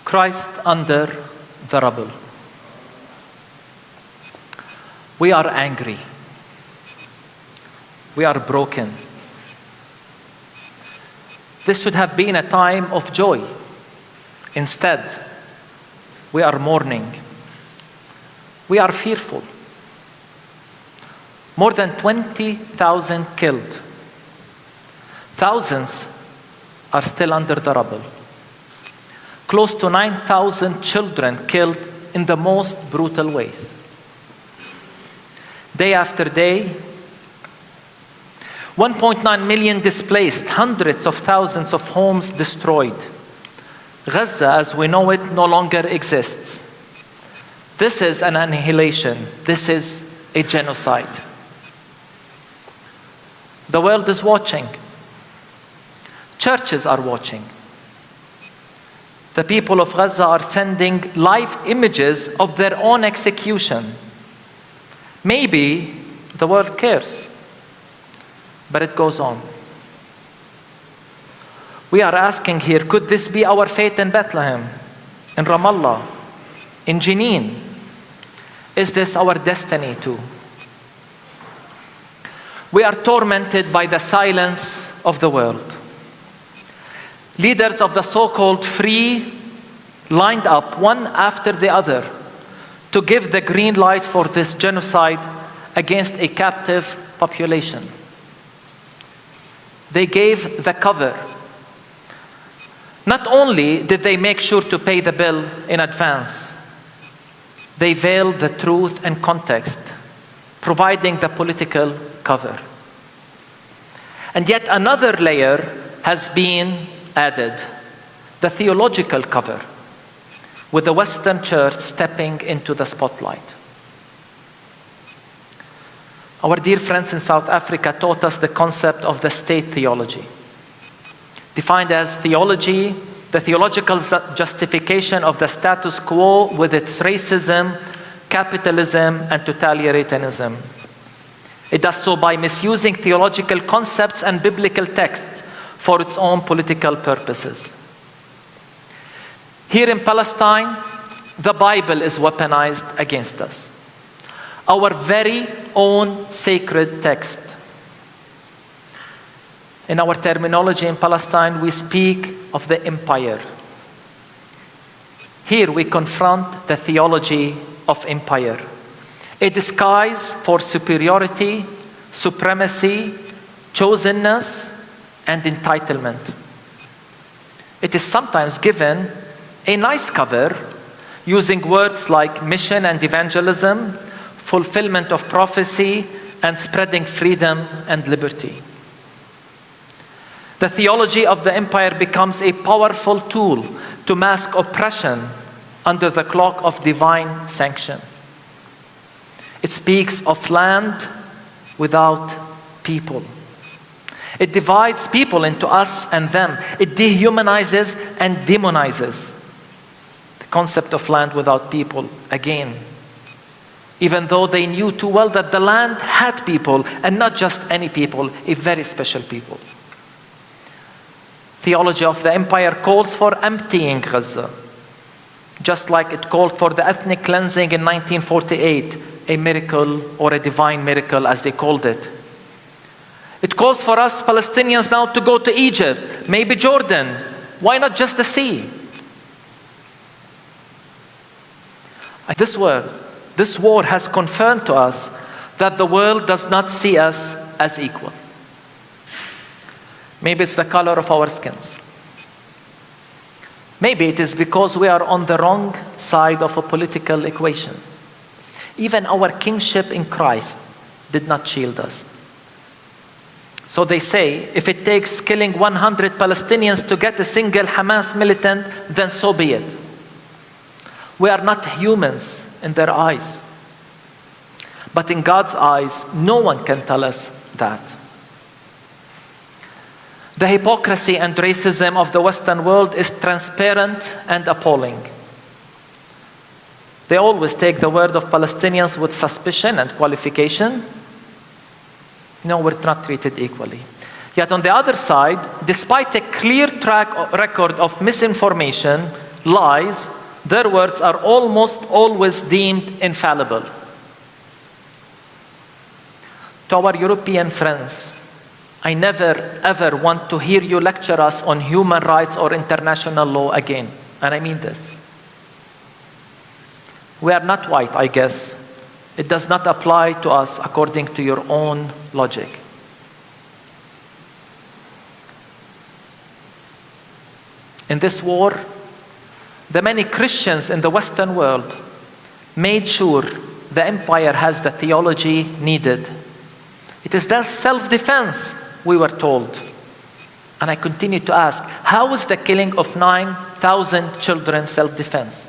Christ under the rubble. We are angry. We are broken. This should have been a time of joy. Instead, we are mourning. We are fearful. More than 20,000 killed. Thousands are still under the rubble. Close to 9,000 children killed in the most brutal ways. Day after day, 1.9 million displaced, hundreds of thousands of homes destroyed. Gaza, as we know it, no longer exists. This is an annihilation. This is a genocide. The world is watching. Churches are watching. The people of Gaza are sending live images of their own execution. Maybe the world cares, but it goes on. We are asking here, could this be our fate in Bethlehem, in Ramallah, in Jenin? Is this our destiny too? We are tormented by the silence of the world. Leaders of the so-called free lined up one after the other to give the green light for this genocide against a captive population. They gave the cover. Not only did they make sure to pay the bill in advance, they veiled the truth and context, providing the political cover. And yet another layer has been added, the theological cover, with the Western Church stepping into the spotlight. Our dear friends in South Africa taught us the concept of the state theology, defined as theology, the theological justification of the status quo with its racism, capitalism, and totalitarianism. It does so by misusing theological concepts and biblical texts for its own political purposes. Here in Palestine, the Bible is weaponized against us. Our very own sacred text. In our terminology in Palestine, we speak of the empire. Here we confront the theology of empire, a disguise for superiority, supremacy, chosenness, and entitlement. It is sometimes given a nice cover using words like mission and evangelism, fulfillment of prophecy, and spreading freedom and liberty. The theology of the empire becomes a powerful tool to mask oppression under the cloak of divine sanction. It speaks of land without people. It divides people into us and them. It dehumanizes and demonizes the concept of land without people again, even though they knew too well that the land had people, and not just any people, a very special people. Theology of the empire calls for emptying Gaza, just like it called for the ethnic cleansing in 1948, a miracle or a divine miracle as they called it. It calls for us Palestinians now to go to Egypt, maybe Jordan. Why not just the sea? This war has confirmed to us that the world does not see us as equal. Maybe it's the color of our skins. Maybe it is because we are on the wrong side of a political equation. Even our kingship in Christ did not shield us. So they say, if it takes killing 100 Palestinians to get a single Hamas militant, then so be it. We are not humans in their eyes. But in God's eyes, no one can tell us that. The hypocrisy and racism of the Western world is transparent and appalling. They always take the word of Palestinians with suspicion and qualification. No, we're not treated equally. Yet on the other side, despite a clear track record of misinformation, lies, their words are almost always deemed infallible. To our European friends, I never ever want to hear you lecture us on human rights or international law again. And I mean this. We are not white, I guess. It does not apply to us according to your own logic. In this war, the many Christians in the Western world made sure the empire has the theology needed. It is that self-defense, we were told. And I continue to ask, how is the killing of 9,000 children self-defense?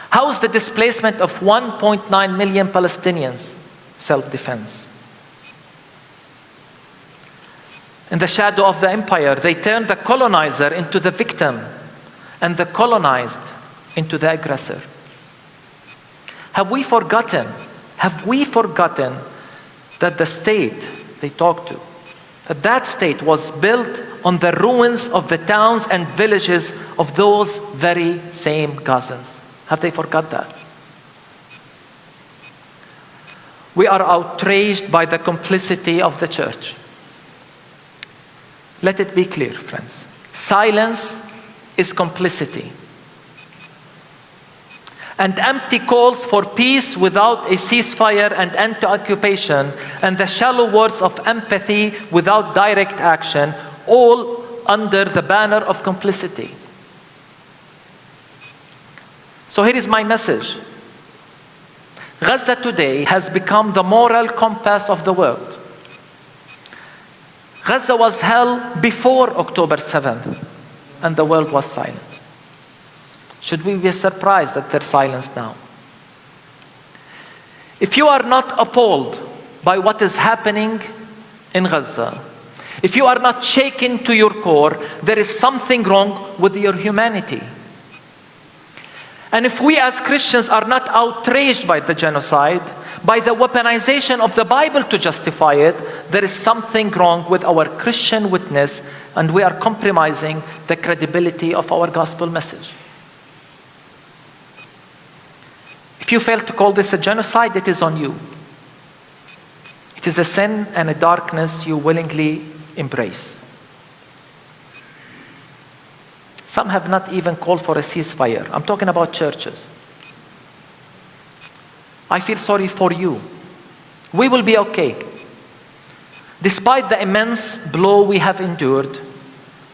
How is the displacement of 1.9 million Palestinians self-defense? In the shadow of the empire, they turned the colonizer into the victim and the colonized into the aggressor. Have we forgotten that the state they talked to, that state was built on the ruins of the towns and villages of those very same Gazans? Have they forgot that? We are outraged by the complicity of the church. Let it be clear, friends. Silence is complicity. And empty calls for peace without a ceasefire and end to occupation, and the shallow words of empathy without direct action, all under the banner of complicity. So here is my message. Gaza today has become the moral compass of the world. Gaza was hell before October 7th, and the world was silent. Should we be surprised at their silence now? If you are not appalled by what is happening in Gaza, if you are not shaken to your core, there is something wrong with your humanity. And if we as Christians are not outraged by the genocide, by the weaponization of the Bible to justify it, there is something wrong with our Christian witness, and we are compromising the credibility of our gospel message. If you fail to call this a genocide, it is on you. It is a sin and a darkness you willingly embrace. Some have not even called for a ceasefire. I'm talking about churches. I feel sorry for you. We will be okay. Despite the immense blow we have endured,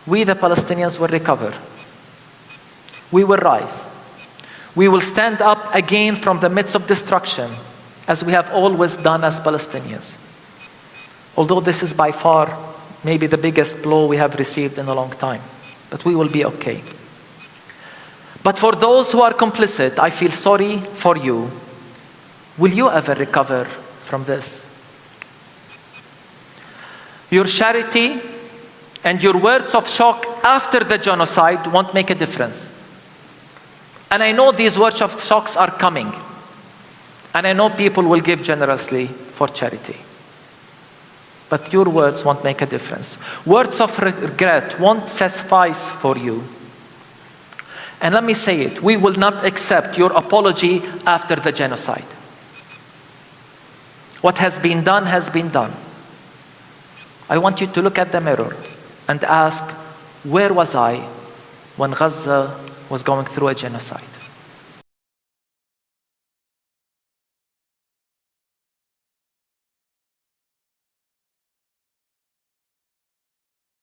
we the Palestinians will recover. We will rise. We will stand up again from the midst of destruction, as we have always done as Palestinians. Although this is by far maybe the biggest blow we have received in a long time. But we will be okay. But for those who are complicit, I feel sorry for you. Will you ever recover from this? Your charity and your words of shock after the genocide won't make a difference. And I know these words of shocks are coming. And I know people will give generously for charity. But your words won't make a difference. Words of regret won't suffice for you. And let me say it, we will not accept your apology after the genocide. What has been done has been done. I want you to look at the mirror and ask, where was I when Gaza was going through a genocide?